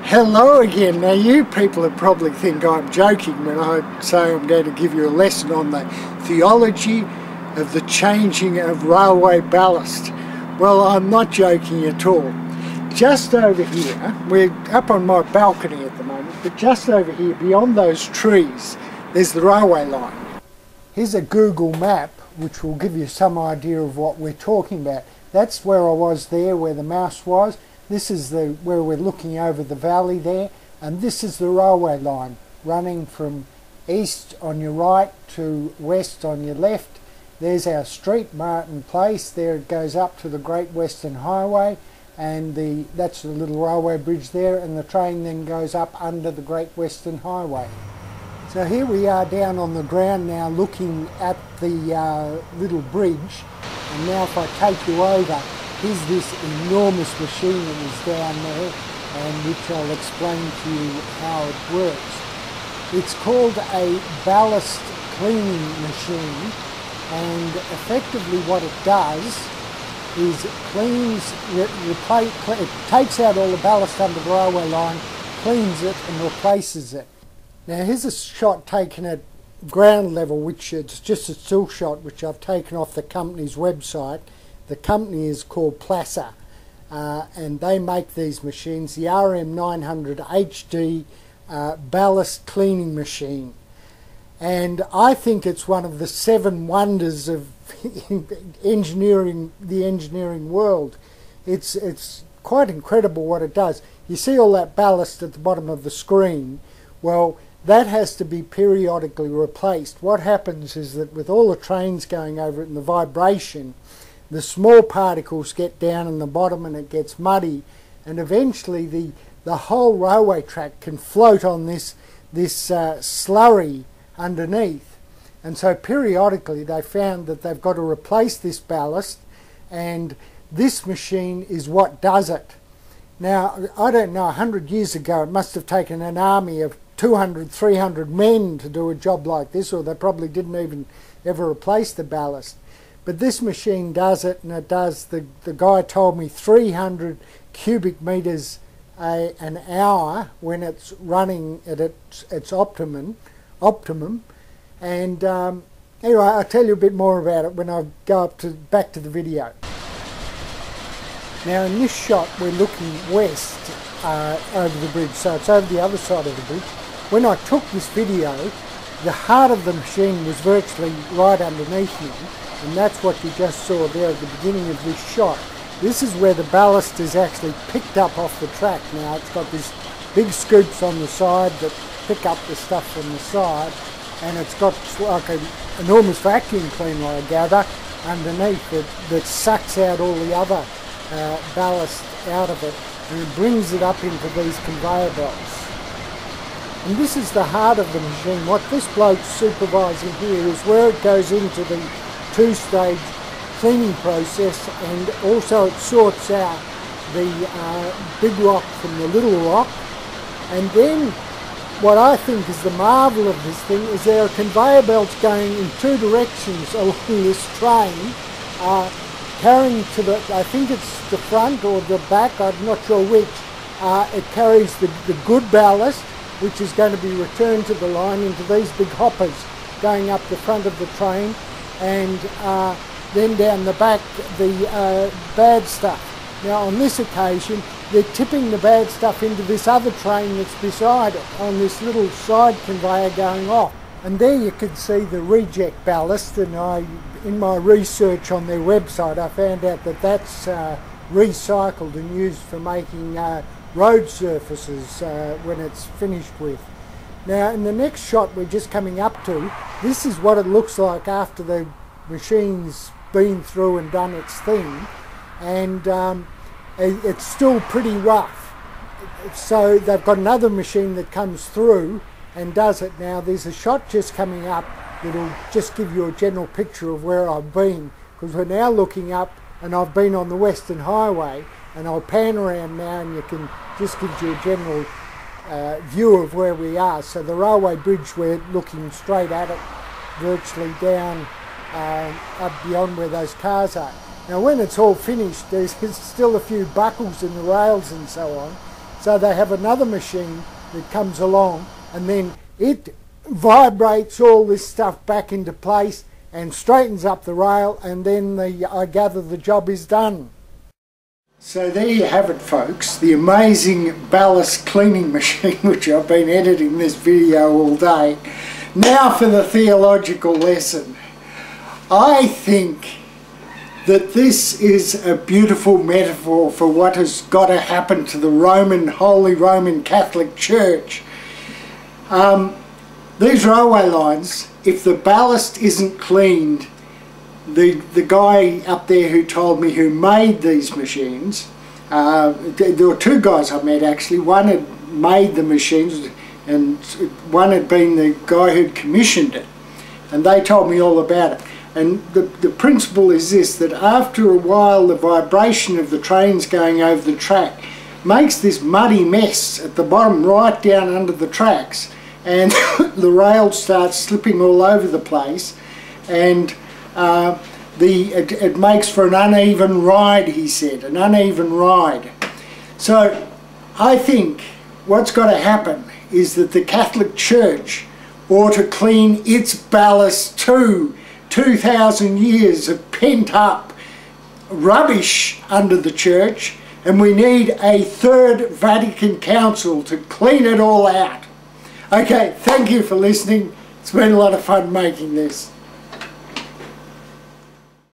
Hello again. Now you people would probably think I'm joking when I say I'm going to give you a lesson on the theology of the changing of railway ballast. Well, I'm not joking at all. Just over here, we're up on my balcony at the moment, but just over here beyond those trees there's the railway line. Here's a Google map which will give you some idea of what we're talking about. That's where I was there, where the mouse was. This is where we're looking over the valley there, and this is the railway line running from east on your right to west on your left. There's our street, Martin Place. There it goes up to the Great Western Highway, and that's the little railway bridge there, and the train then goes up under the Great Western Highway. So here we are down on the ground now looking at the little bridge, and now if I take you over, here's this enormous machine that is down there, and which I'll explain to you how it works. It's called a ballast cleaning machine, and effectively what it does is it takes out all the ballast under the railway line, cleans it and replaces it. Now here's a shot taken at ground level, which it's just a still shot which I've taken off the company's website. The company is called Placer, and they make these machines, the RM900 HD ballast cleaning machine. And I think it's one of the 7 wonders of the engineering world. It's quite incredible what it does. You see all that ballast at the bottom of the screen? Well, that has to be periodically replaced. What happens is that with all the trains going over it and the vibration, the small particles get down in the bottom and it gets muddy, and eventually the whole railway track can float on this slurry underneath. And so periodically they found that they've got to replace this ballast, and this machine is what does it. Now, I don't know, 100 years ago it must have taken an army of 200, 300 men to do a job like this, or they probably didn't even ever replace the ballast. But this machine does it, and it does, the guy told me, 300 cubic metres an hour when it's running at its optimum. And anyway, I'll tell you a bit more about it when I go back to the video. Now in this shot we're looking west over the bridge, so it's over the other side of the bridge. When I took this video, the heart of the machine was virtually right underneath me, and that's what you just saw there at the beginning of this shot. This is where the ballast is actually picked up off the track. Now it's got these big scoops on the side that pick up the stuff from the side, and it's got like an enormous vacuum cleaner, I gather, underneath that sucks out all the other ballast out of it, and it brings it up into these conveyor belts. And this is the heart of the machine. What this bloke's supervising here is where it goes into the 2-stage cleaning process, and also it sorts out the big rock from the little rock. And then what I think is the marvel of this thing is there are conveyor belts going in 2 directions along this train, carrying to the, I think it's the front or the back, I'm not sure which, it carries the good ballast, which is going to be returned to the line into these big hoppers going up the front of the train, and then down the back the bad stuff. Now on this occasion they're tipping the bad stuff into this other train that's beside it on this little side conveyor going off. And there you can see the reject ballast, and in my research on their website I found out that that's recycled and used for making road surfaces when it's finished with. Now in the next shot we're just coming up to, this is what it looks like after the machine's been through and done its thing, and it's still pretty rough. So they've got another machine that comes through and does it. Now there's a shot just coming up that'll just give you a general picture of where I've been, because we're now looking up and I've been on the Western Highway, and I'll pan around now and you can just give you a general view of where we are. So the railway bridge, we're looking straight at it, virtually down up beyond where those cars are. Now when it's all finished, there's still a few buckles in the rails and so on, So they have another machine that comes along, and then it vibrates all this stuff back into place and straightens up the rail, and then I gather the job is done. So there you have it, folks, the amazing ballast cleaning machine, which I've been editing this video all day. Now for the theological lesson. I think that this is a beautiful metaphor for what has got to happen to the Holy Roman Catholic Church. These railway lines, if the ballast isn't cleaned, the guy up there who told me who made these machines, there were two guys I met actually. One had made the machines and one had been the guy who'd commissioned it, and they told me all about it. And the principle is this, that after a while the vibration of the trains going over the track makes this muddy mess at the bottom right down under the tracks, and the rail starts slipping all over the place, and it makes for an uneven ride, he said, an uneven ride. So I think what's got to happen is that the Catholic Church ought to clean its ballast too. 2,000 years of pent up rubbish under the church, and we need a third Vatican Council to clean it all out. Okay, thank you for listening. It's been a lot of fun making this.